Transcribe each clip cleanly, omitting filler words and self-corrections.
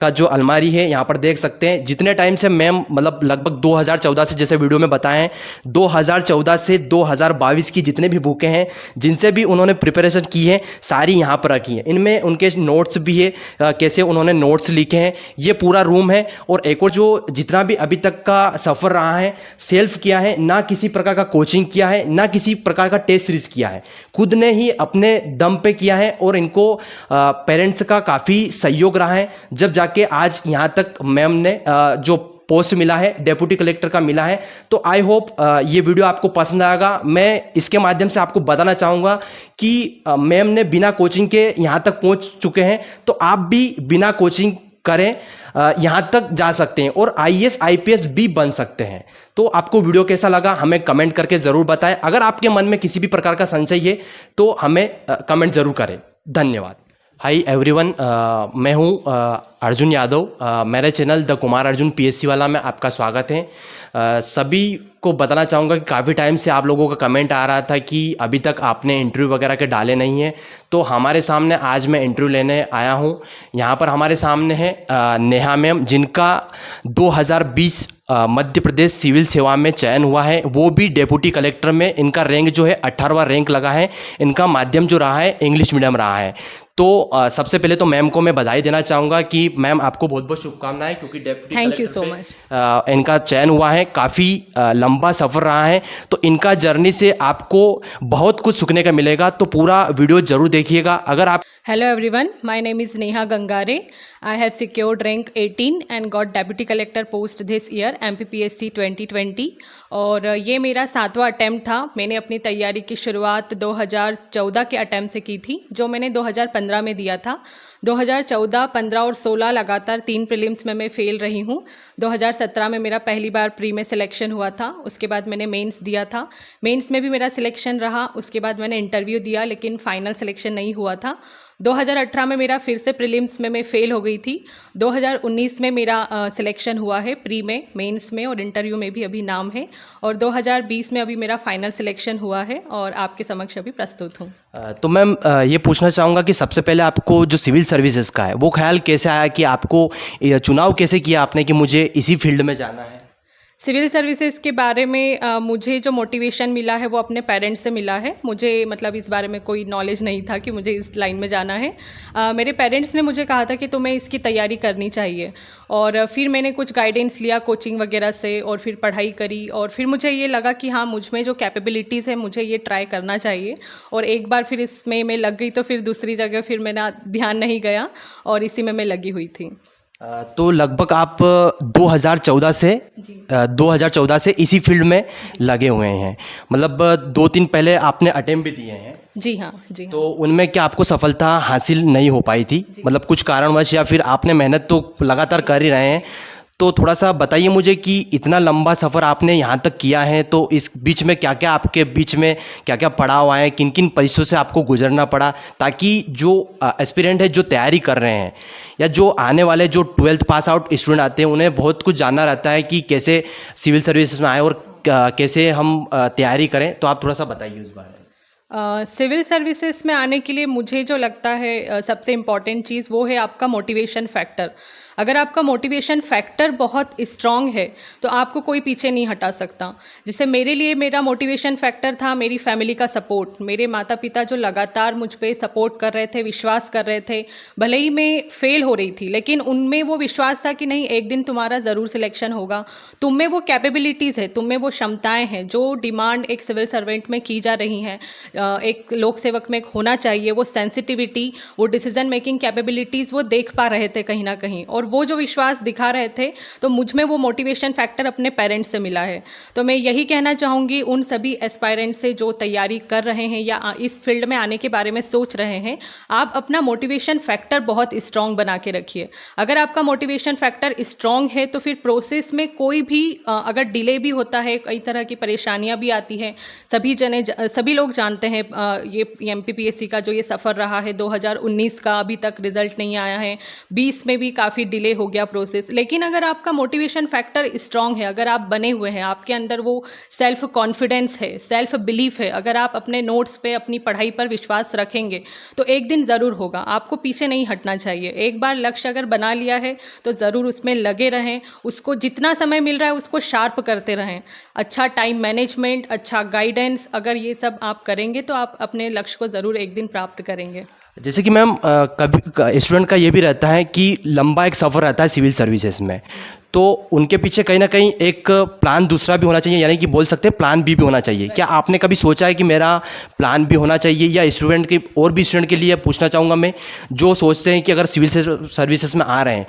का जो अलमारी है यहाँ पर देख सकते हैं। जितने टाइम से मैम मतलब लगभग 2014 से, जैसे वीडियो में बताएं, 2014 से 2022 की जितने भी बुकें हैं जिनसे भी उन्होंने प्रिपरेशन की है सारी यहाँ पर रखी हैं। इनमें उनके नोट्स भी है, कैसे उन्होंने नोट्स लिखे हैं। ये पूरा रूम है। और एक और जो जितना भी अभी तक का सफ़र रहा है, सेल्फ किया है, ना किसी प्रकार का कोचिंग किया है, ना किसी प्रकार का टेस्ट सीरीज किया है, खुद ने ही अपने दम पे किया है। और इनको पेरेंट्स का काफ़ी सहयोग रहा है, जब जाके आज यहाँ तक मैम ने जो पोस्ट मिला है डेप्यूटी कलेक्टर का मिला है। तो आई होप ये वीडियो आपको पसंद आएगा। मैं इसके माध्यम से आपको बताना चाहूँगा कि मैम ने बिना कोचिंग के यहाँ तक पहुँच चुके हैं, तो आप भी बिना कोचिंग करें यहाँ तक जा सकते हैं और आईएएस आईपीएस भी बन सकते हैं। तो आपको वीडियो कैसा लगा हमें कमेंट करके ज़रूर बताएं। अगर आपके मन में किसी भी प्रकार का संशय है तो हमें कमेंट ज़रूर करें। धन्यवाद। हाय एवरीवन, मैं हूं अर्जुन यादव। मेरे channel the Kumar Arjun PSC वाला में आपका स्वागत है। सभी को बताना चाहूँगा कि काफ़ी टाइम से आप लोगों का कमेंट आ रहा था कि अभी तक आपने इंटरव्यू वगैरह के डाले नहीं हैं। तो हमारे सामने आज मैं इंटरव्यू लेने आया हूं। यहाँ पर हमारे सामने है नेहा मैम, जिनका 2020 मध्य प्रदेश सिविल सेवा में चयन हुआ है, वो भी डेप्यूटी कलेक्टर में। इनका रैंक जो है 18वां रैंक लगा है। इनका माध्यम जो रहा है इंग्लिश मीडियम रहा है। तो सबसे पहले तो मैम को मैं बधाई देना चाहूँगा कि मैम आपको बहुत बहुत शुभकामनाएं, क्योंकि deputy thank you so much. इनका चयन हुआ है। काफ़ी लंबा सफ़र रहा है, तो इनका जर्नी से आपको बहुत कुछ सीखने का मिलेगा। तो पूरा वीडियो ज़रूर देखिएगा। अगर आप Hello everyone, my name is Neha Gangare. I have secured rank 18 and got Deputy Collector post this year MPPSC 2020 और ये मेरा 7वां अटैम्प्ट था। मैंने अपनी तैयारी की शुरुआत 2014 के अटैम्प्ट से की थी, जो मैंने 2015 में दिया था। 2014, 15 और 16 लगातार 3 प्रीलिम्स में मैं फेल रही हूँ। 2017 में मेरा पहली बार प्री में सिलेक्शन हुआ था। उसके बाद मैंने मेंस दिया था, मेंस में भी मेरा सिलेक्शन रहा। उसके बाद मैंने इंटरव्यू दिया, लेकिन फाइनल सिलेक्शन नहीं हुआ था। 2018 में मेरा फिर से प्रीलिम्स में मैं फ़ेल हो गई थी। 2019 में मेरा सिलेक्शन हुआ है प्री में, मेंस में और इंटरव्यू में भी अभी नाम है। और 2020 में अभी मेरा फाइनल सिलेक्शन हुआ है और आपके समक्ष अभी प्रस्तुत हूँ। तो मैम ये पूछना चाहूँगा कि सबसे पहले आपको जो सिविल सर्विसेज का है वो ख्याल कैसे आया, कि आपको चुनाव कैसे किया आपने कि मुझे इसी फील्ड में जाना है? सिविल सर्विसेज के बारे में मुझे जो मोटिवेशन मिला है वो अपने पेरेंट्स से मिला है। मुझे मतलब इस बारे में कोई नॉलेज नहीं था कि मुझे इस लाइन में जाना है। मेरे पेरेंट्स ने मुझे कहा था कि तुम्हें इसकी तैयारी करनी चाहिए, और फिर मैंने कुछ गाइडेंस लिया कोचिंग वगैरह से और फिर पढ़ाई करी। और फिर मुझे ये लगा कि हाँ, मुझ में जो कैपेबिलिटीज़ है मुझे ये ट्राई करना चाहिए। और एक बार फिर इसमें मैं लग गई तो फिर दूसरी जगह फिर मेरा ध्यान नहीं गया और इसी में मैं लगी हुई थी। तो लगभग आप 2014 से इसी फील्ड में लगे हुए हैं। मतलब 2-3 पहले आपने अटेम्प्ट भी दिए हैं? जी हाँ, जी हाँ। तो उनमें क्या आपको सफलता हासिल नहीं हो पाई थी, मतलब कुछ कारणवश, या फिर आपने मेहनत तो लगातार कर ही रहे हैं? तो थोड़ा सा बताइए मुझे कि इतना लंबा सफ़र आपने यहाँ तक किया है, तो इस बीच में क्या क्या आपके बीच में क्या क्या पड़ाव आए, किन किन परिस्थितियों से आपको गुजरना पड़ा, ताकि जो एस्पिरेंट है जो तैयारी कर रहे हैं या जो आने वाले जो 12th पास आउट स्टूडेंट आते हैं उन्हें बहुत कुछ जानना रहता है कि कैसे सिविल सर्विसेज में आए और कैसे हम तैयारी करें। तो आप थोड़ा सा बताइए उस बारे में। सिविल सर्विसेज में आने के लिए मुझे जो लगता है सबसे इम्पॉर्टेंट चीज़ वो है आपका मोटिवेशन फैक्टर। अगर आपका मोटिवेशन फैक्टर बहुत स्ट्रॉन्ग है तो आपको कोई पीछे नहीं हटा सकता। जैसे मेरे लिए मेरा मोटिवेशन फैक्टर था मेरी फैमिली का सपोर्ट। मेरे माता पिता जो लगातार मुझ पे सपोर्ट कर रहे थे, विश्वास कर रहे थे। भले ही मैं फेल हो रही थी, लेकिन उनमें वो विश्वास था कि नहीं, एक दिन तुम्हारा ज़रूर सिलेक्शन होगा। तुम में वो कैपेबिलिटीज़ है, तुम में वो क्षमताएँ हैं जो डिमांड एक सिविल सर्वेंट में की जा रही हैं, एक लोक सेवक में होना चाहिए। वो सेंसिटिविटी, वो डिसीजन मेकिंग कैपेबिलिटीज़ वो देख पा रहे थे कहीं ना कहीं, और वो जो विश्वास दिखा रहे थे। तो मुझ में वो मोटिवेशन फैक्टर अपने पेरेंट्स से मिला है। तो मैं यही कहना चाहूँगी उन सभी एस्पायरेंट्स से जो तैयारी कर रहे हैं या इस फील्ड में आने के बारे में सोच रहे हैं, आप अपना मोटिवेशन फैक्टर बहुत स्ट्रॉन्ग बना के रखिए। अगर आपका मोटिवेशन फैक्टर स्ट्रॉन्ग है तो फिर प्रोसेस में कोई भी अगर डिले भी होता है, कई तरह की परेशानियाँ भी आती हैं, सभी लोग जानते हैं ये MPPSC का जो ये सफ़र रहा है 2019 का, अभी तक रिज़ल्ट नहीं आया है, 20 में भी काफ़ी डिले हो गया प्रोसेस। लेकिन अगर आपका मोटिवेशन फैक्टर स्ट्रांग है, अगर आप बने हुए हैं, आपके अंदर वो सेल्फ कॉन्फिडेंस है, सेल्फ बिलीफ है, अगर आप अपने नोट्स पे, अपनी पढ़ाई पर विश्वास रखेंगे तो एक दिन ज़रूर होगा। आपको पीछे नहीं हटना चाहिए। एक बार लक्ष्य अगर बना लिया है तो ज़रूर उसमें लगे रहें, उसको जितना समय मिल रहा है उसको शार्प करते रहें। अच्छा टाइम मैनेजमेंट, अच्छा गाइडेंस, अगर ये सब आप करेंगे तो आप अपने लक्ष्य को ज़रूर एक दिन प्राप्त करेंगे। जैसे कि मैम कभी स्टूडेंट का ये भी रहता है कि लंबा एक सफ़र रहता है सिविल सर्विसेज में, तो उनके पीछे कहीं ना कहीं एक प्लान दूसरा भी होना चाहिए, यानी कि बोल सकते हैं प्लान बी भी होना चाहिए। क्या आपने कभी सोचा है कि मेरा प्लान भी होना चाहिए, या स्टूडेंट के और भी स्टूडेंट के लिए पूछना चाहूँगा मैं, जो सोचते हैं कि अगर सिविल सर्विसेज में आ रहे हैं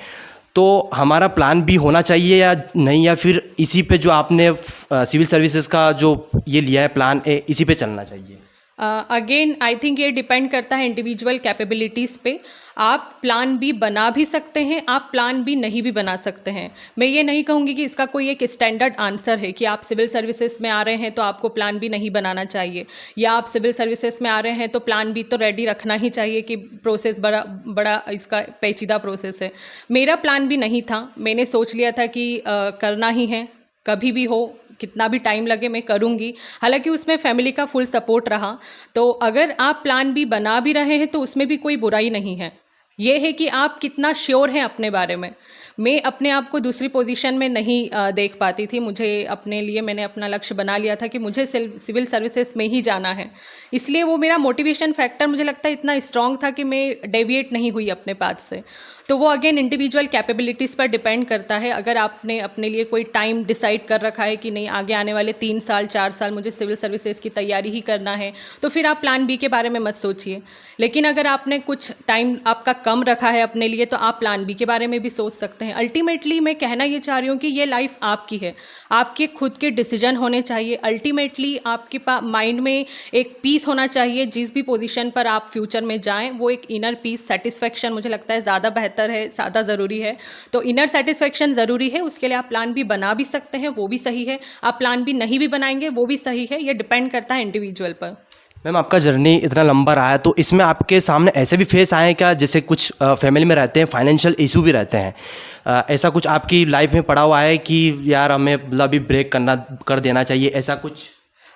तो हमारा प्लान भी होना चाहिए या नहीं, या फिर इसी पे जो आपने सिविल सर्विसेज का जो ये लिया है प्लान ए, इसी पे चलना चाहिए? अगेन आई थिंक ये डिपेंड करता है इंडिविजुअल कैपेबिलिटीज़ पे। आप प्लान बी बना भी सकते हैं, आप प्लान बी नहीं भी बना सकते हैं। मैं ये नहीं कहूँगी कि इसका कोई एक स्टैंडर्ड आंसर है कि आप सिविल सर्विसेज में आ रहे हैं तो आपको प्लान बी नहीं बनाना चाहिए, या आप सिविल सर्विसेज में आ रहे हैं तो प्लान बी तो रेडी रखना ही चाहिए कि प्रोसेस बड़ा इसका पेचीदा प्रोसेस है। मेरा प्लान बी नहीं था, मैंने सोच लिया था कि करना ही है, कभी भी हो, कितना भी टाइम लगे मैं करूँगी। हालांकि उसमें फैमिली का फुल सपोर्ट रहा। तो अगर आप प्लान बी बना भी रहे हैं तो उसमें भी कोई बुराई नहीं है। ये है कि आप कितना श्योर हैं अपने बारे में। मैं अपने आप को दूसरी पोजीशन में नहीं देख पाती थी। मुझे अपने लिए, मैंने अपना लक्ष्य बना लिया था कि मुझे सिविल सर्विसेज में ही जाना है, इसलिए वो मेरा मोटिवेशन फैक्टर मुझे लगता है इतना स्ट्रांग था कि मैं डेविएट नहीं हुई अपने पाथ से। तो वो अगेन इंडिविजुअल कैपेबिलिटीज़ पर डिपेंड करता है। अगर आपने अपने लिए कोई टाइम डिसाइड कर रखा है कि नहीं, आगे आने वाले 3 साल 4 साल मुझे सिविल सर्विसेज की तैयारी ही करना है, तो फिर आप प्लान बी के बारे में मत सोचिए। लेकिन अगर आपने कुछ टाइम आपका कम रखा है अपने लिए तो आप प्लान बी के बारे में भी सोच सकते हैं। अल्टीमेटली मैं कहना ये चाह रही हूँ कि ये लाइफ आपकी है, आपके खुद के डिसीजन होने चाहिए। अल्टीमेटली आपके माइंड में एक पीस होना चाहिए। जिस भी पोजीशन पर आप फ्यूचर में जाएं, वो एक इनर पीस, सेटिस्फेक्शन मुझे लगता है ज़्यादा बेहतर है, ज़्यादा ज़रूरी है। तो इनर सेटिस्फेक्शन ज़रूरी है, उसके लिए आप प्लान भी बना भी सकते हैं, वो भी सही है। आप प्लान भी नहीं भी बनाएंगे, वो भी सही है। ये डिपेंड करता है इंडिविजुअल पर। मैम आपका जर्नी इतना लंबा रहा है, तो इसमें आपके सामने ऐसे भी फेस आए हैं क्या, जैसे कुछ फैमिली में रहते हैं फाइनेंशियल इशू भी रहते हैं, ऐसा कुछ आपकी लाइफ में पड़ा हुआ है कि यार हमें मतलब अभी ब्रेक कर देना चाहिए, ऐसा कुछ?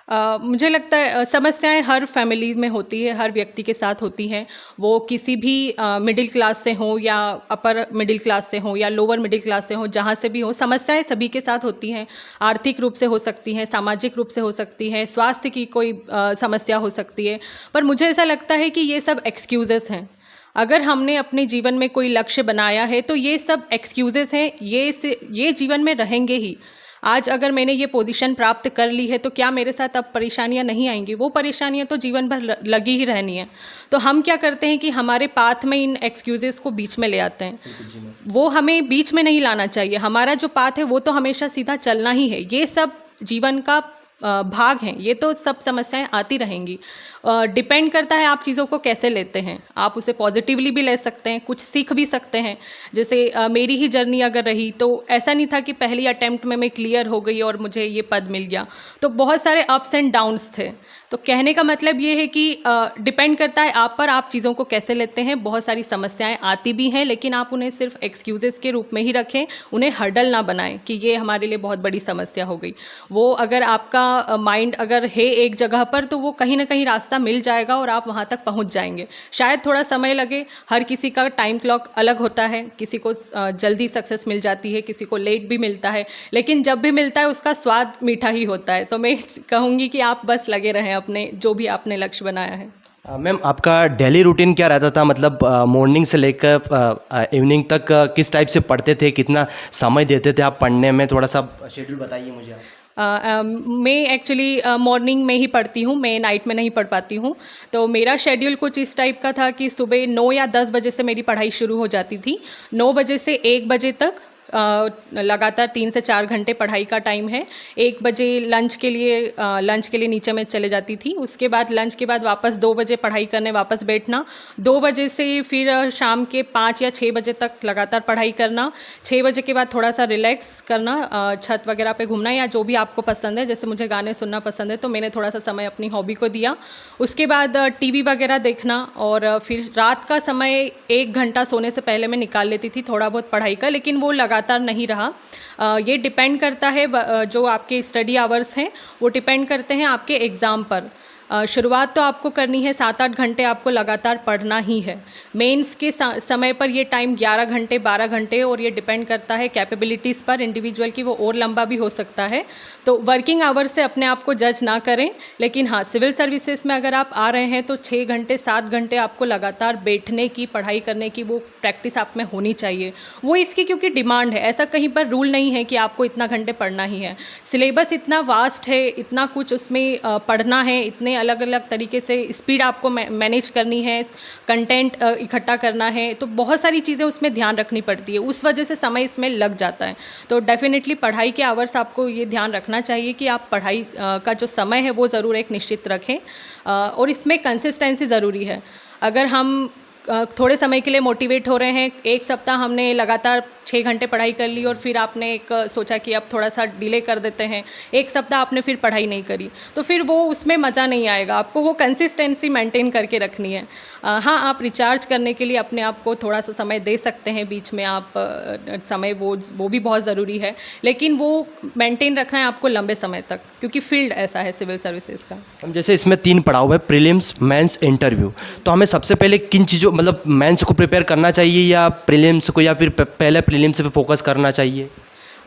मुझे लगता है समस्याएं हर फैमिली में होती है, हर व्यक्ति के साथ होती हैं। वो किसी भी मिडिल क्लास से हो या अपर मिडिल क्लास से हो या लोअर मिडिल क्लास से हो, जहाँ से भी हो, समस्याएं सभी के साथ होती हैं। आर्थिक रूप से हो सकती हैं, सामाजिक रूप से हो सकती हैं, स्वास्थ्य की कोई समस्या हो सकती है। पर मुझे ऐसा लगता है कि ये सब एक्सक्यूज़ेस हैं। अगर हमने अपने जीवन में कोई लक्ष्य बनाया है तो ये सब एक्सक्यूज़ेस हैं, ये जीवन में रहेंगे ही। आज अगर मैंने ये पोजीशन प्राप्त कर ली है तो क्या मेरे साथ अब परेशानियां नहीं आएंगी? वो परेशानियां तो जीवन भर लगी ही रहनी है। तो हम क्या करते हैं कि हमारे पाथ में इन एक्सक्यूजेस को बीच में ले आते हैं। वो हमें बीच में नहीं लाना चाहिए। हमारा जो पाथ है वो तो हमेशा सीधा चलना ही है। ये सब जीवन का भाग हैं, ये तो सब समस्याएं आती रहेंगी। डिपेंड करता है आप चीज़ों को कैसे लेते हैं। आप उसे पॉजिटिवली भी ले सकते हैं, कुछ सीख भी सकते हैं। जैसे मेरी ही जर्नी अगर रही तो ऐसा नहीं था कि पहली अटेम्प्ट में मैं क्लियर हो गई और मुझे ये पद मिल गया। तो बहुत सारे अप्स एंड डाउन्स थे। तो कहने का मतलब ये है कि डिपेंड करता है आप पर, आप चीज़ों को कैसे लेते हैं। बहुत सारी समस्याएं आती भी हैं, लेकिन आप उन्हें सिर्फ एक्सक्यूजेस के रूप में ही रखें, उन्हें हर्डल ना बनाएं कि ये हमारे लिए बहुत बड़ी समस्या हो गई। वो अगर आपका माइंड अगर है एक जगह पर तो वो कहीं ना कहीं रास्ता मिल जाएगा और आप वहाँ तक पहुँच जाएंगे। शायद थोड़ा समय लगे, हर किसी का टाइम क्लॉक अलग होता है। किसी को जल्दी सक्सेस मिल जाती है, किसी को लेट भी मिलता है, लेकिन जब भी मिलता है उसका स्वाद मीठा ही होता है। तो मैं कहूँगी कि आप बस लगे रहें अपने जो भी आपने लक्ष्य बनाया है। मैम आपका डेली रूटीन क्या रहता था, मतलब मॉर्निंग से लेकर इवनिंग तक किस टाइप से पढ़ते थे, कितना समय देते थे आप पढ़ने में? थोड़ा सा शेड्यूल बताइए मुझे आप। मैं एक्चुअली मॉर्निंग में ही पढ़ती हूँ, मैं नाइट में नहीं पढ़ पाती हूँ। तो मेरा शेड्यूल कुछ इस टाइप का था कि सुबह 9 या 10 बजे से मेरी पढ़ाई शुरू हो जाती थी। 9 बजे से 1 बजे तक लगातार 3 से 4 घंटे पढ़ाई का टाइम है। 1 बजे लंच के लिए नीचे मैं चले जाती थी। उसके बाद लंच के बाद वापस 2 बजे पढ़ाई करने वापस बैठना। 2 बजे से फिर शाम के 5 या 6 बजे तक लगातार पढ़ाई करना। 6 बजे के बाद थोड़ा सा रिलैक्स करना, छत वगैरह पे घूमना या जो भी आपको पसंद है। जैसे मुझे गाने सुनना पसंद है तो मैंने थोड़ा सा समय अपनी हॉबी को दिया। उसके बाद टीवी वगैरह देखना और फिर रात का समय 1 घंटा सोने से पहले मैं निकाल लेती थी थोड़ा बहुत पढ़ाई का, लेकिन वो लगातार नहीं रहा। ये डिपेंड करता है, जो आपके स्टडी आवर्स हैं वो डिपेंड करते हैं आपके एग्ज़ाम पर। शुरुआत तो आपको करनी है, 7-8 घंटे आपको लगातार पढ़ना ही है। मेंस के समय पर ये टाइम 11 घंटे 12 घंटे, और ये डिपेंड करता है कैपेबिलिटीज़ पर इंडिविजुअल की, वो और लंबा भी हो सकता है। तो वर्किंग आवर्स से अपने आप को जज ना करें, लेकिन हाँ, सिविल सर्विसेज में अगर आप आ रहे हैं तो 6 घंटे 7 घंटे आपको लगातार बैठने की, पढ़ाई करने की वो प्रैक्टिस आप में होनी चाहिए। वो इसकी क्योंकि डिमांड है, ऐसा कहीं पर रूल नहीं है कि आपको इतना घंटे पढ़ना ही है। सिलेबस इतना वास्ट है, इतना कुछ उसमें पढ़ना है, इतने अलग अलग तरीके से स्पीड आपको मैनेज करनी है, कंटेंट इकट्ठा करना है, तो बहुत सारी चीज़ें उसमें ध्यान रखनी पड़ती है। उस वजह से समय इसमें लग जाता है। तो डेफिनेटली पढ़ाई के आवर्स आपको ये ध्यान रखना चाहिए कि आप पढ़ाई का जो समय है वो ज़रूर एक निश्चित रखें, और इसमें कंसिस्टेंसी ज़रूरी है। अगर हम थोड़े समय के लिए मोटिवेट हो रहे हैं, 1 सप्ताह हमने लगातार 6 घंटे पढ़ाई कर ली और फिर आपने सोचा कि अब थोड़ा सा डिले कर देते हैं, 1 सप्ताह आपने फिर पढ़ाई नहीं करी, तो फिर वो उसमें मज़ा नहीं आएगा। आपको वो कंसिस्टेंसी मेंटेन करके रखनी है। हाँ, आप रिचार्ज करने के लिए अपने आप को थोड़ा सा समय दे सकते हैं बीच में, आप समय वो भी बहुत ज़रूरी है, लेकिन वो मेंटेन रखना है आपको लंबे समय तक, क्योंकि फील्ड ऐसा है सिविल सर्विसेज का। हम जैसे इसमें 3 पड़ाव है, प्रीलिम्स, मेंस, इंटरव्यू। तो हमें सबसे पहले किन चीज़ों, मतलब मेंस को प्रिपेयर करना चाहिए या प्रीलिम्स को, या फिर पहले प्रीलिम्स पे फोकस करना चाहिए?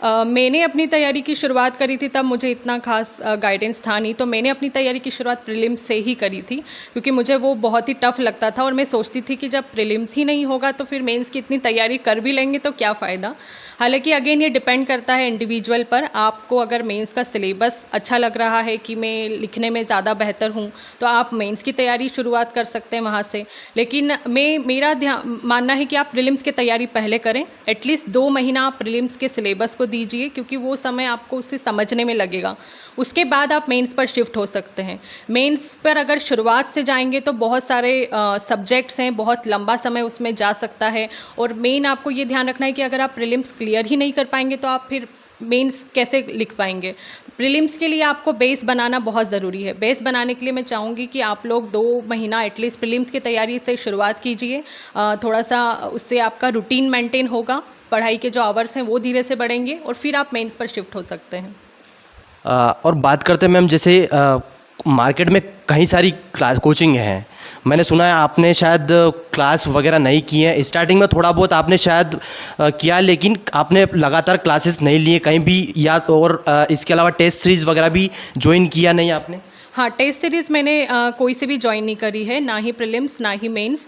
मैंने अपनी तैयारी की शुरुआत करी थी, तब मुझे इतना खास गाइडेंस था नहीं, तो मैंने अपनी तैयारी की शुरुआत प्रीलिम्स से ही करी थी, क्योंकि मुझे वो बहुत ही टफ लगता था और मैं सोचती थी कि जब प्रीलिम्स ही नहीं होगा तो फिर मेंस की इतनी तैयारी कर भी लेंगे तो क्या फ़ायदा। हालांकि अगेन ये डिपेंड करता है इंडिविजुअल पर। आपको अगर मेंस का सिलेबस अच्छा लग रहा है कि मैं लिखने में ज़्यादा बेहतर हूँ, तो आप मेंस की तैयारी शुरुआत कर सकते हैं वहाँ से। लेकिन मेरा मानना है कि आप प्रीलिम्स की तैयारी पहले करें। एटलीस्ट 2 महीना आप प्रीलिम्स के सिलेबस को दीजिए, क्योंकि वो समय आपको उसे समझने में लगेगा। उसके बाद आप मेंस पर शिफ्ट हो सकते हैं। मेंस पर अगर शुरुआत से जाएंगे तो बहुत सारे सब्जेक्ट्स हैं, बहुत लंबा समय उसमें जा सकता है, और मेन आपको ये ध्यान रखना है कि अगर आप प्रीलिम्स क्लियर ही नहीं कर पाएंगे तो आप फिर मेंस कैसे लिख पाएंगे। प्रीलिम्स के लिए आपको बेस बनाना बहुत ज़रूरी है। बेस बनाने के लिए मैं चाहूँगी कि आप लोग 2 महीना एटलीस्ट प्रीलिम्स की तैयारी से शुरुआत कीजिए। थोड़ा सा उससे आपका रूटीन मेंटेन होगा, पढ़ाई के जो आवर्स हैं वो धीरे से बढ़ेंगे, और फिर आप मेंस पर शिफ्ट हो सकते हैं। और बात करते हैं मैम, जैसे मार्केट में कई सारी क्लास कोचिंग हैं। मैंने सुना है आपने शायद क्लास वगैरह नहीं की है, स्टार्टिंग में थोड़ा बहुत आपने शायद किया, लेकिन आपने लगातार क्लासेस नहीं लिए कहीं भी, या और इसके अलावा टेस्ट सीरीज़ वगैरह भी ज्वाइन किया नहीं आपने? हाँ, टेस्ट सीरीज़ मैंने कोई से भी ज्वाइन नहीं करी है, ना ही प्रीलिम्स ना ही मेंस।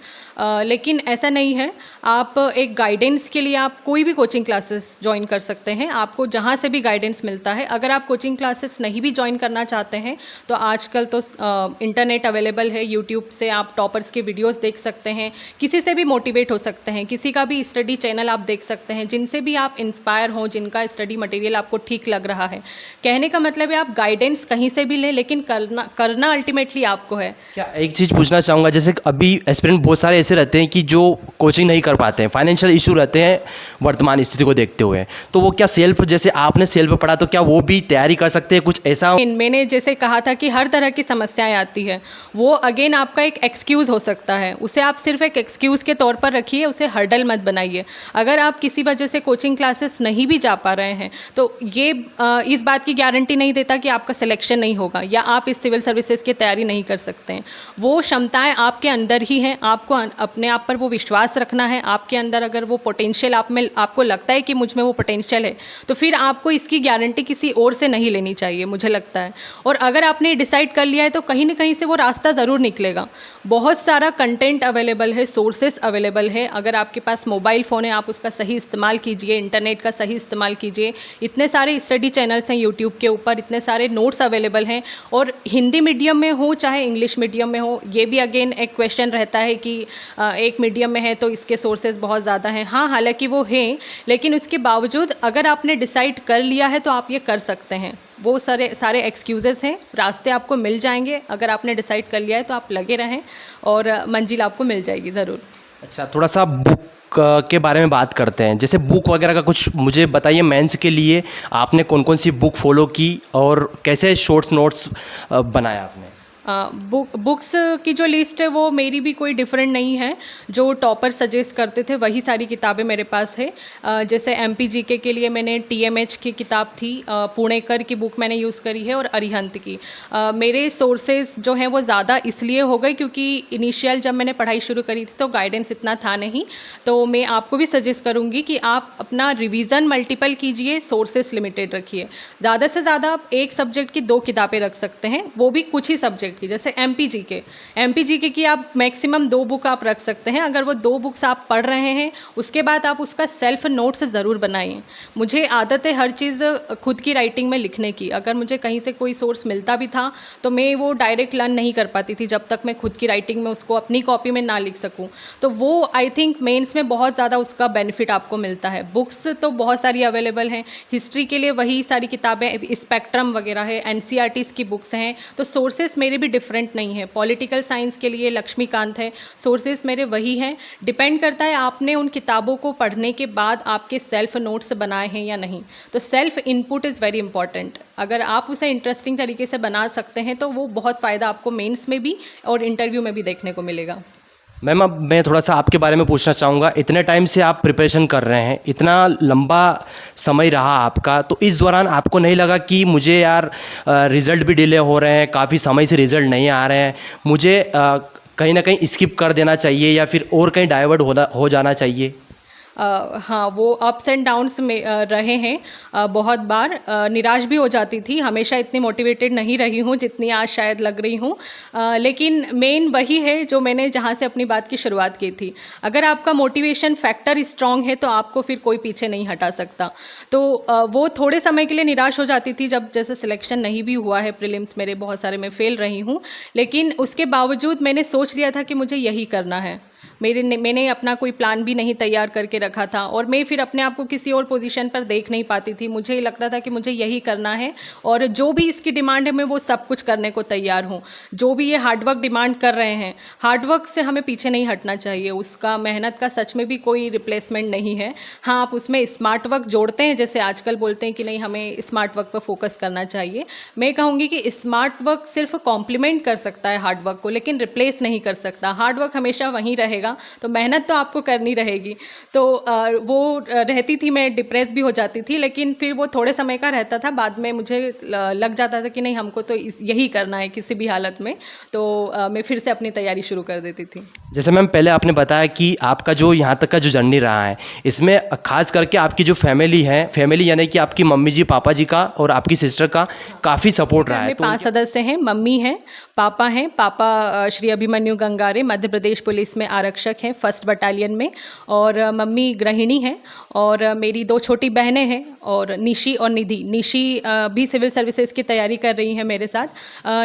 लेकिन ऐसा नहीं है, आप एक गाइडेंस के लिए आप कोई भी कोचिंग क्लासेस ज्वाइन कर सकते हैं, आपको जहाँ से भी गाइडेंस मिलता है। अगर आप कोचिंग क्लासेस नहीं भी ज्वाइन करना चाहते हैं तो आजकल तो इंटरनेट अवेलेबल है, यूट्यूब से आप टॉपर्स के वीडियोस देख सकते हैं, किसी से भी मोटिवेट हो सकते हैं, किसी का भी स्टडी चैनल आप देख सकते हैं, जिनसे भी आप इंस्पायर हों, जिनका स्टडी मटेरियल आपको ठीक लग रहा है। कहने का मतलब है आप गाइडेंस कहीं से भी लें, लेकिन करना अल्टीमेटली आपको है। क्या एक चीज़ पूछना चाहूँगा, जैसे अभी एस्पिरेंट बहुत सारे ऐसे रहते हैं कि जो कोचिंग नहीं कर पाते हैं, फाइनेंशियल इशू रहते हैं वर्तमान स्थिति को देखते हुए, तो वो क्या सेल्फ, जैसे आपने सेल्फ पढ़ा, तो क्या वो भी तैयारी कर सकते हैं? कुछ ऐसा मैंने जैसे कहा था कि हर तरह की समस्याएं आती है, वो अगेन आपका एक एक्सक्यूज़ हो सकता है, उसे आप सिर्फ एक एक्सक्यूज़ के तौर पर रखिए, उसे हर्डल मत बनाइए। अगर आप किसी वजह से कोचिंग क्लासेस नहीं भी जा पा रहे हैं तो ये इस बात की गारंटी नहीं देता कि आपका सिलेक्शन नहीं होगा या आप इस सिविल सर्विसेज की तैयारी नहीं कर सकते हैं। वो क्षमताएं आपके अंदर ही हैं, आपको अपने आप पर वो विश्वास रखना है। आपके अंदर अगर वो पोटेंशियल आपको लगता है कि मुझ में वो पोटेंशियल है, तो फिर आपको इसकी गारंटी किसी और से नहीं लेनी चाहिए, मुझे लगता है। और अगर आपने डिसाइड कर लिया है तो कहीं ना कहीं से वो रास्ता ज़रूर निकलेगा। बहुत सारा कंटेंट अवेलेबल है, सोर्सेस अवेलेबल है। अगर आपके पास मोबाइल फ़ोन है, आप उसका सही इस्तेमाल कीजिए, इंटरनेट का सही इस्तेमाल कीजिए। इतने सारे स्टडी चैनल्स हैं यूट्यूब के ऊपर, इतने सारे नोट्स अवेलेबल हैं, और हिंदी मीडियम में हो चाहे इंग्लिश मीडियम में हो। ये भी अगेन एक क्वेश्चन रहता है कि एक मीडियम में है तो इसके सोर्सेज बहुत ज़्यादा हैं। हाँ, हालांकि वो हैं, लेकिन उसके बावजूद अगर आपने डिसाइड कर लिया है तो आप ये कर सकते हैं। वो सारे एक्सक्यूज़ेस हैं, रास्ते आपको मिल जाएंगे। अगर आपने डिसाइड कर लिया है तो आप लगे रहें और मंजिल आपको मिल जाएगी ज़रूर। अच्छा, थोड़ा सा बुक के बारे में बात करते हैं। जैसे बुक वगैरह का कुछ मुझे बताइए, मेंस के लिए आपने कौन कौन सी बुक फॉलो की और कैसे शॉर्ट्स नोट्स बनाया आपने? बुक्स की जो लिस्ट है वो मेरी भी कोई डिफरेंट नहीं है। जो टॉपर सजेस्ट करते थे वही सारी किताबें मेरे पास है। जैसे MPGK के लिए मैंने TMH की किताब थी, पुणेकर की बुक मैंने यूज़ करी है, और अरिहंत की। मेरे सोर्सेज जो हैं वो ज़्यादा इसलिए हो गए क्योंकि इनिशियल जब मैंने पढ़ाई शुरू करी थी तो गाइडेंस इतना था नहीं। तो मैं आपको भी सजेस्ट करूँगी कि आप अपना रिवीजन मल्टीपल कीजिए, सोर्सेज लिमिटेड रखिए। ज़्यादा से ज़्यादा आप एक सब्जेक्ट की 2 किताबें रख सकते हैं, वो भी कुछ ही सब्जेक्ट की। जैसे MPGK की आप मैक्सिमम 2 बुक आप रख सकते हैं। अगर वो 2 बुक्स आप पढ़ रहे हैं उसके बाद आप उसका सेल्फ नोट्स ज़रूर बनाइए। मुझे आदत है हर चीज़ खुद की राइटिंग में लिखने की। अगर मुझे कहीं से कोई सोर्स मिलता भी था तो मैं वो डायरेक्ट लर्न नहीं कर पाती थी जब तक मैं खुद की राइटिंग में उसको अपनी कॉपी में ना लिख सकूं। तो वो आई थिंक मेंस में बहुत ज़्यादा उसका बेनिफिट आपको मिलता है। बुक्स तो बहुत सारी अवेलेबल हैं। हिस्ट्री के लिए वही सारी किताबें, स्पेक्ट्रम वगैरह है, NCERTs की बुक्स हैं। तो सोर्सेस मेरे भी डिफरेंट नहीं है। पॉलिटिकल साइंस के लिए लक्ष्मीकांत है, सोर्सेस मेरे वही हैं। डिपेंड करता है आपने उन किताबों को पढ़ने के बाद आपके सेल्फ नोट्स बनाए हैं या नहीं। तो self input is very important. अगर आप उसे इंटरेस्टिंग तरीके से बना सकते हैं तो वो बहुत फ़ायदा आपको मेंस में भी और इंटरव्यू में भी देखने को मिलेगा। मैम, अब मैं थोड़ा सा आपके बारे में पूछना चाहूँगा। इतने टाइम से आप प्रिपरेशन कर रहे हैं, इतना लंबा समय रहा आपका, तो इस दौरान आपको नहीं लगा कि मुझे यार रिज़ल्ट भी डिले हो रहे हैं, काफ़ी समय से रिज़ल्ट नहीं आ रहे हैं, मुझे कहीं ना कहीं स्किप कर देना चाहिए या फिर और कहीं डाइवर्ट हो जाना चाहिए? हाँ, वो अप्स एंड डाउन्स में रहे हैं। बहुत बार निराश भी हो जाती थी। हमेशा इतनी मोटिवेटेड नहीं रही हूँ जितनी आज शायद लग रही हूँ। लेकिन मेन वही है जो मैंने जहाँ से अपनी बात की शुरुआत की थी। अगर आपका मोटिवेशन फैक्टर स्ट्रांग है तो आपको फिर कोई पीछे नहीं हटा सकता। तो वो थोड़े समय के लिए निराश हो जाती थी जब जैसे सिलेक्शन नहीं भी हुआ है, प्रीलिम्स मेरे बहुत सारे मैं फेल रही हूँ। लेकिन उसके बावजूद मैंने सोच लिया था कि मुझे यही करना है। मैंने अपना कोई प्लान भी नहीं तैयार करके रखा था और मैं फिर अपने आप को किसी और पोजीशन पर देख नहीं पाती थी। मुझे लगता था कि मुझे यही करना है और जो भी इसकी डिमांड है मैं वो सब कुछ करने को तैयार हूँ। जो भी ये हार्डवर्क डिमांड कर रहे हैं, हार्डवर्क से हमें पीछे नहीं हटना चाहिए। उसका मेहनत का सच में भी कोई रिप्लेसमेंट नहीं है। हाँ, आप उसमें स्मार्ट वर्क जोड़ते हैं, जैसे आजकल बोलते हैं कि नहीं हमें स्मार्ट वर्क पर फोकस करना चाहिए। मैं कहूँगी कि स्मार्ट वर्क सिर्फ कॉम्प्लीमेंट कर सकता है हार्डवर्क को, लेकिन रिप्लेस नहीं कर सकता। हार्डवर्क हमेशा वहीं रहेगा, तो मेहनत तो आपको करनी रहेगी। तो वो रहती थी, मैं डिप्रेस भी हो जाती थी, लेकिन फिर वो थोड़े समय का रहता था। बाद में मुझे लग जाता था कि नहीं हमको तो यही करना है किसी भी हालत में। तो मैं फिर से अपनी तैयारी शुरू कर देती थी। जैसे मैम पहले आपने बताया कि आपका जो यहाँ तक का जो जर्नी रहा है, इसमें खास करके आपकी जो फैमिली है, फैमिली यानी कि आपकी मम्मी जी, पापा जी का और आपकी सिस्टर का काफ़ी सपोर्ट रहा है। 5 सदस्य हैं। मम्मी हैं, पापा हैं। पापा श्री अभिमन्यु गंगारे मध्य प्रदेश पुलिस में आरक्षक हैं 1st बटालियन में, और मम्मी गृहिणी हैं। और मेरी 2 छोटी बहनें हैं, और निशी और निधि। निशी भी सिविल सर्विसेज की तैयारी कर रही हैं मेरे साथ।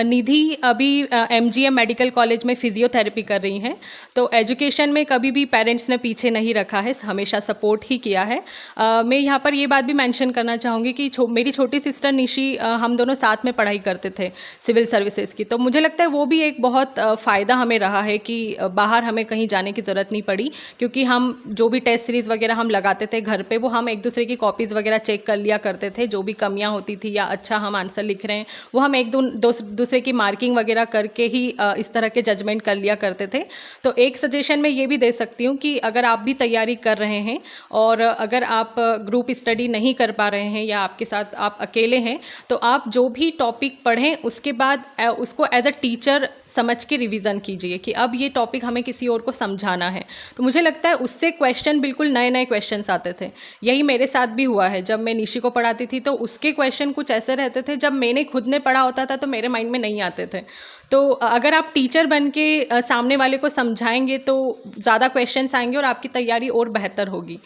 निधि अभी MGM मेडिकल कॉलेज में फिजियोथेरेपी कर रही हैं। तो एजुकेशन में कभी भी पेरेंट्स ने पीछे नहीं रखा है, हमेशा सपोर्ट ही किया है। मैं यहाँ पर ये बात भी मेंशन करना चाहूँगी कि मेरी छोटी सिस्टर निशी, हम दोनों साथ में पढ़ाई करते थे सिविल सर्विसेज की। तो मुझे लगता है वो भी एक बहुत फ़ायदा हमें रहा है कि बाहर हमें कहीं जाने की ज़रूरत नहीं पड़ी, क्योंकि हम जो भी टेस्ट सीरीज़ वगैरह हम लगाते थे घर पे, वो हम एक दूसरे की कॉपीज़ वगैरह चेक कर लिया करते थे। जो भी कमियाँ होती थी या अच्छा हम आंसर लिख रहे हैं, वो हम एक दूसरे की मार्किंग वगैरह करके ही इस तरह के जजमेंट कर लिया करते थे। तो एक सजेशन मैं ये भी दे सकती हूँ कि अगर आप भी तैयारी कर रहे हैं और अगर आप ग्रुप स्टडी नहीं कर पा रहे हैं या आपके साथ आप अकेले हैं, तो आप जो भी टॉपिक पढ़ें उसके बाद उसको एज अ टीचर समझ के रिवीजन कीजिए कि अब ये टॉपिक हमें किसी और को समझाना है। तो मुझे लगता है उससे क्वेश्चन बिल्कुल नए नए क्वेश्चंस आते थे। यही मेरे साथ भी हुआ है। जब मैं निशी को पढ़ाती थी तो उसके क्वेश्चन कुछ ऐसे रहते थे जब मैंने खुद ने पढ़ा होता था तो मेरे माइंड में नहीं आते थे। तो अगर आप टीचर बन के सामने वाले को समझाएंगे तो ज़्यादा क्वेश्चंस आएंगे और आपकी तैयारी और बेहतर होगी।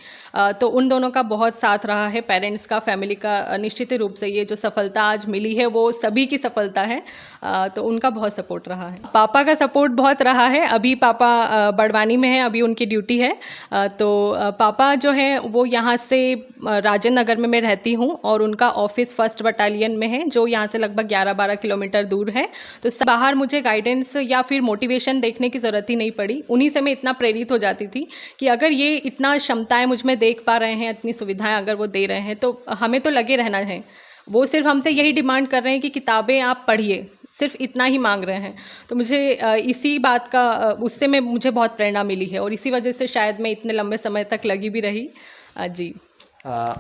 तो उन दोनों का बहुत साथ रहा है, पेरेंट्स का, फैमिली का। निश्चित रूप से ये जो सफलता आज मिली है वो सभी की सफलता है। तो उनका बहुत सपोर्ट रहा है। पापा का सपोर्ट बहुत रहा है। अभी पापा बड़वानी में है, अभी उनकी ड्यूटी है। तो पापा जो हैं वो यहाँ से राजेंद्र नगर में मैं रहती हूँ और उनका ऑफिस 1st बटालियन में है, जो यहाँ से लगभग 11-12 किलोमीटर दूर है। तो बाहर मुझे गाइडेंस या फिर मोटिवेशन देखने की ज़रूरत ही नहीं पड़ी। उन्हीं से मैं इतना प्रेरित हो जाती थी कि अगर ये इतना क्षमताएँ मुझ में देख पा रहे हैं, इतनी सुविधाएँ अगर वो दे रहे हैं, तो हमें तो लगे रहना है। वो सिर्फ हमसे यही डिमांड कर रहे हैं कि किताबें आप पढ़िए, सिर्फ इतना ही मांग रहे हैं। तो मुझे इसी बात का उससे मुझे बहुत प्रेरणा मिली है और इसी वजह से शायद मैं इतने लंबे समय तक लगी भी रही। जी।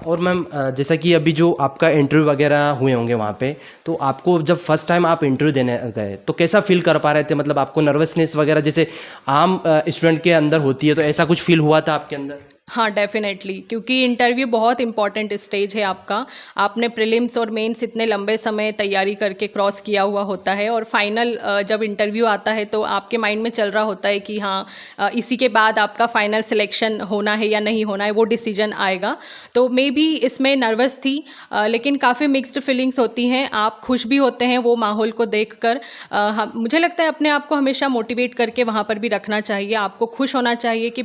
और मैम जैसा कि अभी जो आपका इंटरव्यू वगैरह हुए होंगे वहाँ पे, तो आपको जब फर्स्ट टाइम आप इंटरव्यू देने गए तो कैसा फील कर पा रहे थे? मतलब आपको नर्वसनेस वगैरह जैसे आम स्टूडेंट के अंदर होती है, तो ऐसा कुछ फील हुआ था आपके अंदर? हाँ, डेफिनेटली, क्योंकि इंटरव्यू बहुत इंपॉर्टेंट स्टेज है आपका। आपने प्रीलिम्स और मेंस इतने लंबे समय तैयारी करके क्रॉस किया हुआ होता है और फाइनल जब इंटरव्यू आता है तो आपके माइंड में चल रहा होता है कि हाँ, इसी के बाद आपका फाइनल सिलेक्शन होना है या नहीं होना है, वो डिसीजन आएगा। तो मैं भी इसमें नर्वस थी, लेकिन काफ़ी मिक्स्ड फीलिंग्स होती हैं। आप खुश भी होते हैं वो माहौल को देखकर। मुझे लगता है अपने आप को हमेशा मोटिवेट करके वहाँ पर भी रखना चाहिए। आपको खुश होना चाहिए कि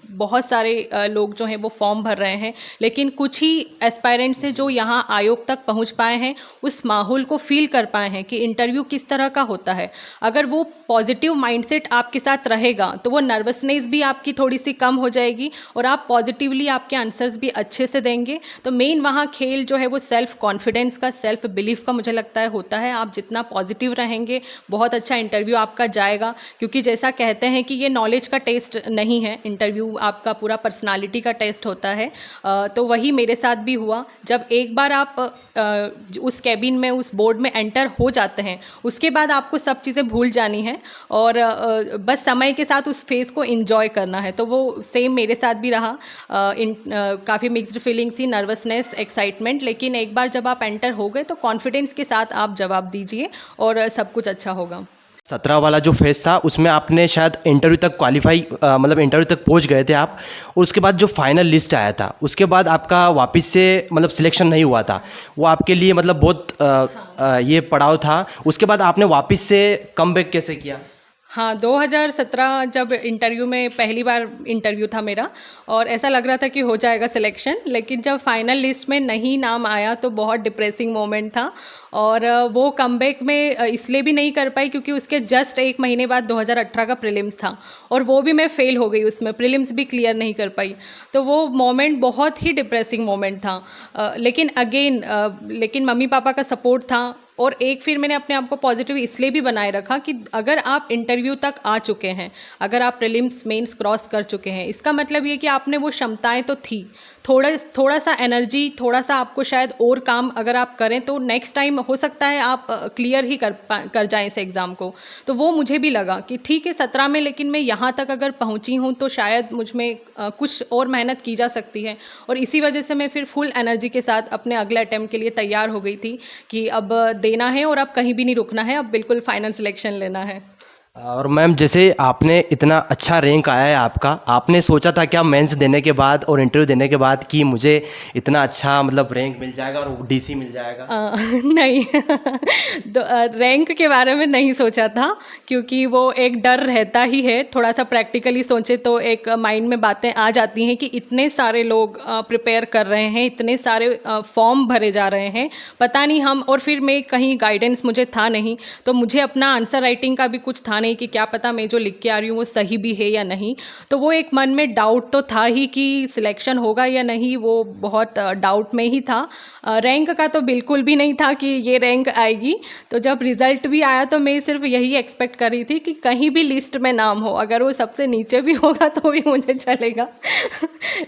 बहुत सारे लोग जो हैं वो फॉर्म भर रहे हैं, लेकिन कुछ ही एस्पायरेंट्स हैं जो यहाँ आयोग तक पहुँच पाए हैं, उस माहौल को फील कर पाए हैं कि इंटरव्यू किस तरह का होता है। अगर वो पॉजिटिव माइंडसेट आपके साथ रहेगा तो वो नर्वसनेस भी आपकी थोड़ी सी कम हो जाएगी और आप पॉजिटिवली आपके आंसर्स भी अच्छे से देंगे। तो मेन वहाँ खेल जो है वो सेल्फ कॉन्फिडेंस का, सेल्फ बिलीफ का मुझे लगता है होता है। आप जितना पॉजिटिव रहेंगे बहुत अच्छा इंटरव्यू आपका जाएगा, क्योंकि जैसा कहते हैं कि ये नॉलेज का टेस्ट नहीं है, इंटरव्यू आपका पूरा पर्सनालिटी का टेस्ट होता है। तो वही मेरे साथ भी हुआ। जब एक बार आप उस कैबिन में, उस बोर्ड में एंटर हो जाते हैं, उसके बाद आपको सब चीज़ें भूल जानी है और बस समय के साथ उस फेज़ को एंजॉय करना है। तो वो सेम मेरे साथ भी रहा। काफ़ी मिक्स्ड फीलिंग्स थी, नर्वसनेस, एक्साइटमेंट, लेकिन एक बार जब आप एंटर हो गए तो कॉन्फिडेंस के साथ आप जवाब दीजिए और सब कुछ अच्छा होगा। 17 वाला जो फेज़ था उसमें आपने शायद इंटरव्यू तक क्वालिफाई मतलब इंटरव्यू तक पहुंच गए थे आप, और उसके बाद जो फाइनल लिस्ट आया था उसके बाद आपका वापस से मतलब सिलेक्शन नहीं हुआ था। वो आपके लिए मतलब बहुत ये पड़ाव था। उसके बाद आपने वापस से कमबैक कैसे किया? हाँ, 2017 जब इंटरव्यू में पहली बार इंटरव्यू था मेरा और ऐसा लग रहा था कि हो जाएगा सिलेक्शन, लेकिन जब फाइनल लिस्ट में नहीं नाम आया तो बहुत डिप्रेसिंग मोमेंट था। और वो कमबैक में इसलिए भी नहीं कर पाई क्योंकि उसके जस्ट 1 महीने बाद 2018 का प्रीलिम्स था और वो भी मैं फ़ेल हो गई उसमें, प्रीलिम्स भी क्लियर नहीं कर पाई। तो वो मोमेंट बहुत ही डिप्रेसिंग मोमेंट था। लेकिन मम्मी पापा का सपोर्ट था और एक फिर मैंने अपने आप को पॉजिटिव इसलिए भी बनाए रखा कि अगर आप इंटरव्यू तक आ चुके हैं, अगर आप प्रीलिम्स मेंस क्रॉस कर चुके हैं, इसका मतलब ये कि आपने वो क्षमताएं तो थी, थोड़ा सा एनर्जी, थोड़ा सा आपको शायद और काम अगर आप करें तो नेक्स्ट टाइम हो सकता है आप क्लियर ही कर जाएं इस एग्ज़ाम को। तो वो मुझे भी लगा कि ठीक है 17 में, लेकिन मैं यहाँ तक अगर पहुँची हूँ तो शायद मुझ में कुछ और मेहनत की जा सकती है। और इसी वजह से मैं फिर फुल एनर्जी के साथ अपने अगले अटैम्प्ट के लिए तैयार हो गई थी कि अब देना है और अब कहीं भी नहीं रुकना है, अब बिल्कुल फाइनल सिलेक्शन लेना है। और मैम जैसे आपने इतना अच्छा रैंक आया है आपका, आपने सोचा था क्या मेंस देने के बाद और इंटरव्यू देने के बाद कि मुझे इतना अच्छा मतलब रैंक मिल जाएगा और डीसी मिल जाएगा? नहीं तो रैंक के बारे में नहीं सोचा था, क्योंकि वो एक डर रहता ही है। थोड़ा सा प्रैक्टिकली सोचे तो एक माइंड में बातें आ जाती हैं कि इतने सारे लोग प्रिपेयर कर रहे हैं, इतने सारे फॉर्म भरे जा रहे हैं, पता नहीं हम, और फिर मैं कहीं गाइडेंस मुझे था नहीं, तो मुझे अपना आंसर राइटिंग का भी कुछ था नहीं कि क्या पता मैं जो लिख के आ रही हूँ वो सही भी है या नहीं। तो वो एक मन में डाउट तो था ही कि सिलेक्शन होगा या नहीं, वो बहुत डाउट में ही था। रैंक का तो बिल्कुल भी नहीं था कि ये रैंक आएगी। तो जब रिज़ल्ट भी आया तो मैं सिर्फ यही एक्सपेक्ट कर रही थी कि कहीं भी लिस्ट में नाम हो, अगर वो सबसे नीचे भी होगा तो भी मुझे चलेगा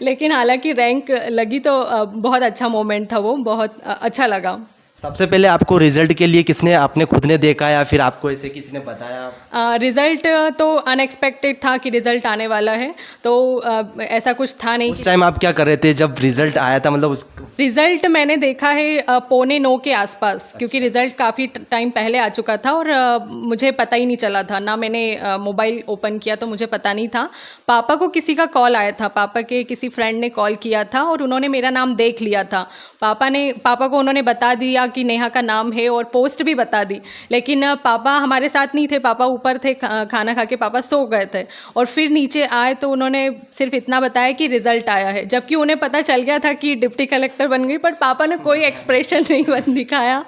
लेकिन हालांकि रैंक लगी तो बहुत अच्छा मोमेंट था, वो बहुत अच्छा लगा। सबसे पहले आपको रिजल्ट के लिए किसने, आपने खुद ने देखा या फिर आपको ऐसे किसी ने बताया? रिज़ल्ट तो अनएक्सपेक्टेड था कि रिज़ल्ट आने वाला है, तो ऐसा कुछ था नहीं। उस टाइम आप क्या कर रहे थे जब रिजल्ट आया था, मतलब उस रिज़ल्ट मैंने देखा है 8:45 के आसपास, क्योंकि रिज़ल्ट काफ़ी टाइम पहले आ चुका था और मुझे पता ही नहीं चला था ना। मैंने मोबाइल ओपन किया तो मुझे पता नहीं था। पापा को किसी का कॉल आया था, पापा के किसी फ्रेंड ने कॉल किया था और उन्होंने मेरा नाम देख लिया था। पापा को उन्होंने बता दिया कि नेहा का नाम है और पोस्ट भी बता दी, लेकिन पापा हमारे साथ नहीं थे। पापा ऊपर थे, खाना खा के पापा सो गए थे और फिर नीचे आए तो उन्होंने सिर्फ इतना बताया कि रिज़ल्ट आया है, जबकि उन्हें पता चल गया था कि डिप्टी कलेक्टर बन गई, पर पापा ने कोई एक्सप्रेशन नहीं दिखाया।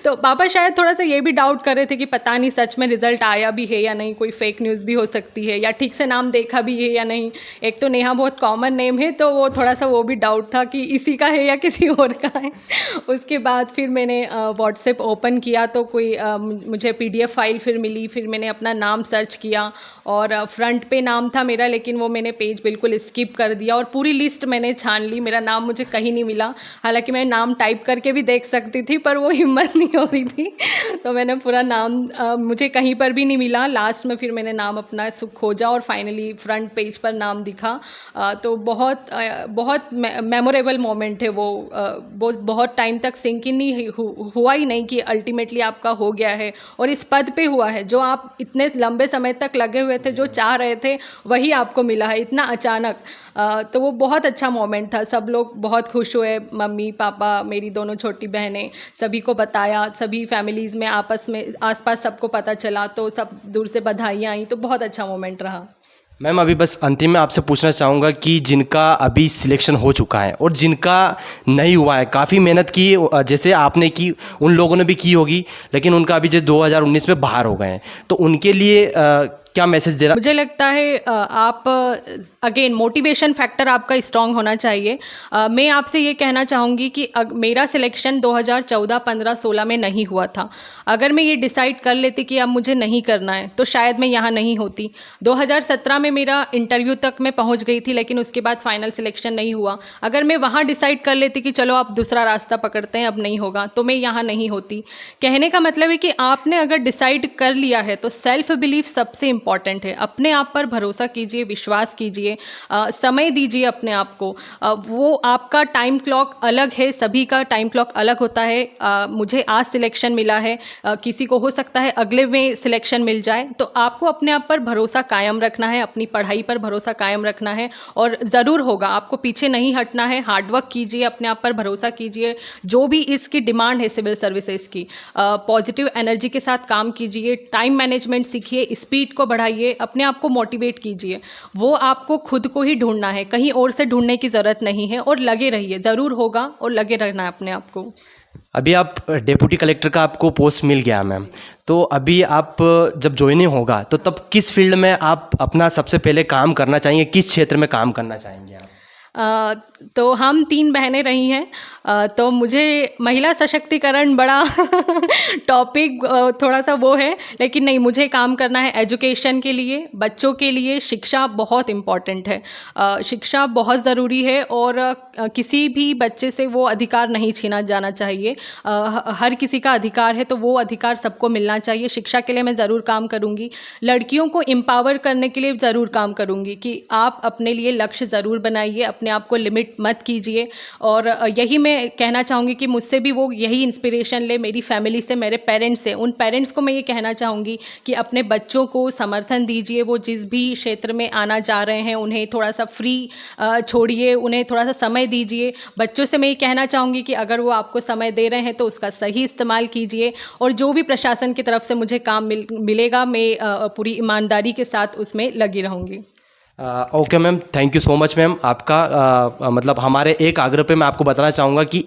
तो पापा शायद थोड़ा सा ये भी डाउट कर रहे थे कि पता नहीं सच में रिज़ल्ट आया भी है या नहीं, कोई फेक न्यूज़ भी हो सकती है या ठीक से नाम देखा भी है या नहीं। एक तो नेहा बहुत कॉमन नेम है, तो वो थोड़ा सा वो भी डाउट था कि इसी का है या किसी और का है। उसके बाद फिर मैंने व्हाट्सएप ओपन किया तो कोई मुझे PDF फाइल फिर मिली। फिर मैंने अपना नाम सर्च किया और फ्रंट पे नाम था मेरा, लेकिन वो मैंने पेज बिल्कुल स्किप कर दिया और पूरी लिस्ट मैंने छान ली। मेरा नाम मुझे कहीं नहीं मिला, हालांकि मैं नाम टाइप करके भी देख सकती थी, पर वो हिम्मत नहीं हो रही थी। तो मैंने पूरा नाम मुझे कहीं पर भी नहीं मिला। लास्ट में फिर मैंने नाम अपना खोजा और फाइनली फ्रंट पेज पर नाम दिखा। तो बहुत मेमोरेबल मोमेंट है वो। बहुत टाइम तक सिंक इन नहीं हुआ ही नहीं कि अल्टीमेटली आपका हो गया है और इस पद पे हुआ है। जो आप इतने लंबे समय तक लगे हुए थे, जो चाह रहे थे, वही आपको मिला है इतना अचानक। तो वो बहुत अच्छा मोमेंट था। सब लोग बहुत खुश हुए, मम्मी पापा, मेरी दोनों छोटी बहनें, सभी को बताया। सभी फैमिलीज़ में आपस में आसपास सबको पता चला, तो सब दूर से बधाइयाँ आई। तो बहुत अच्छा मोमेंट रहा। मैम अभी बस अंतिम में आपसे पूछना चाहूँगा कि जिनका अभी सिलेक्शन हो चुका है और जिनका नहीं हुआ है, काफ़ी मेहनत की जैसे आपने की, उन लोगों ने भी की होगी, लेकिन उनका अभी जो 2019 में बाहर हो गए हैं, तो उनके लिए क्या मैसेज दे रहा? मुझे लगता है आप अगेन मोटिवेशन फैक्टर आपका स्ट्रांग होना चाहिए। मैं आपसे ये कहना चाहूँगी कि मेरा सिलेक्शन 2014, 15, 16 में नहीं हुआ था। अगर मैं ये डिसाइड कर लेती कि अब मुझे नहीं करना है, तो शायद मैं यहाँ नहीं होती। 2017 में मेरा इंटरव्यू तक मैं पहुँच गई थी, लेकिन उसके बाद फाइनल सिलेक्शन नहीं हुआ। अगर मैं वहाँ डिसाइड कर लेती कि चलो आप दूसरा रास्ता पकड़ते हैं, अब नहीं होगा, तो मैं यहाँ नहीं होती। कहने का मतलब है कि आपने अगर डिसाइड कर लिया है तो सेल्फ बिलीफ सबसे इम्पॉर्टेंट है। अपने आप पर भरोसा कीजिए, विश्वास कीजिए, समय दीजिए अपने आप को। वो आपका टाइम क्लॉक अलग है, सभी का टाइम क्लॉक अलग होता है। मुझे आज सिलेक्शन मिला है, किसी को हो सकता है अगले में सिलेक्शन मिल जाए। तो आपको अपने आप पर भरोसा कायम रखना है, अपनी पढ़ाई पर भरोसा कायम रखना है और ज़रूर होगा। आपको पीछे नहीं हटना है, हार्डवर्क कीजिए, अपने आप पर भरोसा कीजिए। जो भी इसकी डिमांड है सिविल सर्विसेज की, पॉजिटिव एनर्जी के साथ काम कीजिए, टाइम मैनेजमेंट सीखिए, स्पीड को बढ़ाइए, अपने आप को मोटिवेट कीजिए। वो आपको खुद को ही ढूंढना है, कहीं और से ढूंढने की ज़रूरत नहीं है। और लगे रहिए, ज़रूर होगा और लगे रहना है अपने आप को। अभी आप डेप्यूटी कलेक्टर का आपको पोस्ट मिल गया मैम, तो अभी आप जब ज्वाइनिंग होगा तो तब किस फील्ड में आप अपना सबसे पहले काम करना चाहेंगे, किस क्षेत्र में काम करना चाहेंगे आप? तो हम 3 बहनें रही हैं, तो मुझे महिला सशक्तिकरण बड़ा टॉपिक थोड़ा सा वो है, लेकिन नहीं, मुझे काम करना है एजुकेशन के लिए, बच्चों के लिए। शिक्षा बहुत इम्पॉर्टेंट है, शिक्षा बहुत ज़रूरी है और किसी भी बच्चे से वो अधिकार नहीं छीना जाना चाहिए। हर किसी का अधिकार है, तो वो अधिकार सबको मिलना चाहिए। शिक्षा के लिए मैं ज़रूर काम करूँगी। लड़कियों को एम्पावर करने के लिए ज़रूर काम करूँगी कि आप अपने लिए लक्ष्य ज़रूर बनाइए, अपने आप को लिमिट मत कीजिए। और यही मैं कहना चाहूँगी कि मुझसे भी वो यही इंस्पिरेशन ले, मेरी फैमिली से, मेरे पेरेंट्स से। उन पेरेंट्स को मैं ये कहना चाहूँगी कि अपने बच्चों को समर्थन दीजिए। वो जिस भी क्षेत्र में आना चाह रहे हैं, उन्हें थोड़ा सा फ्री छोड़िए, उन्हें थोड़ा सा समय दीजिए। बच्चों से मैं ये कहना चाहूँगी कि अगर वो आपको समय दे रहे हैं तो उसका सही इस्तेमाल कीजिए। और जो भी प्रशासन की तरफ से मुझे काम मिलेगा, मैं पूरी ईमानदारी के साथ उसमें लगी रहूँगी। Okay ma'am, thank you so much ma'am. आपका मतलब हमारे एक आग्रह पे मैं आपको बताना चाहूँगा कि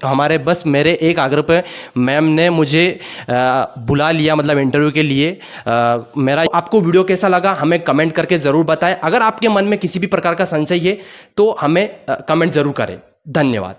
मेरे एक आग्रह पे मैम ने मुझे बुला लिया, मतलब इंटरव्यू के लिए। मेरा आपको वीडियो कैसा लगा हमें कमेंट करके ज़रूर बताएं। अगर आपके मन में किसी भी प्रकार का संशय है तो हमें कमेंट ज़रूर करें। धन्यवाद।